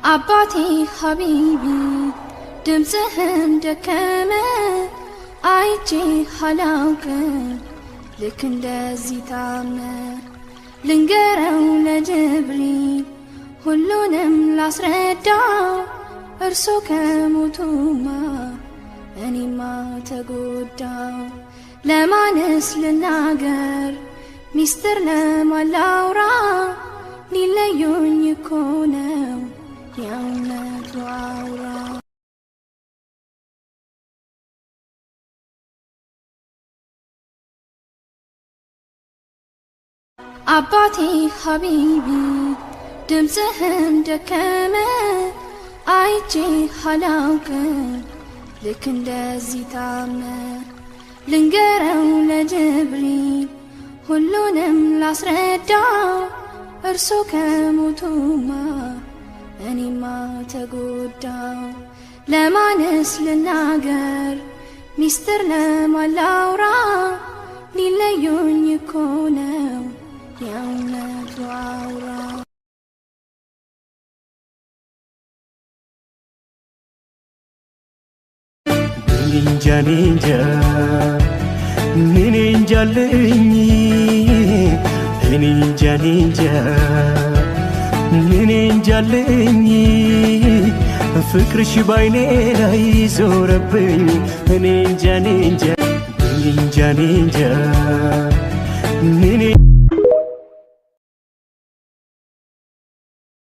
አባቴ ሀቢቢ ድምፅህም ደከመ አይቼ አላውቅም ልክ እንደዚህ ታመ ልንገረው ለጅብሪል ሁሉንም ላስረዳው እርሶ ከሞቱማ እኔማ ተጎዳው ለማንስ ልናገር ሚስጥር ለማን ላውራ ሊለዩኝ እኮ ነው የእውነቱ አውራ አባቴ ሀቢቢ ድምፅህም ደከመ አይቼ አላውቅም ልክ እንደዚህ ታመ ልንገረው ለጅብሪል ሁሉንም ላስረዳው እርሶ ከሞቱማ እኔማ ተጎዳው ለማንስ ልናገር ሚስጥር ለማን ላውራ ሊለዩኝ እኮ ነው የእውነቱ አውራ ኒንጃ ኒንጃ ኒንጃልኝ ኒንጃ ኒንጃ ኒንጃልኝ ፍቅርሽ ባይኔ ላይ ዞረብኝ ኒንጃ ኒንጃ ኒንጃ ኒንጃ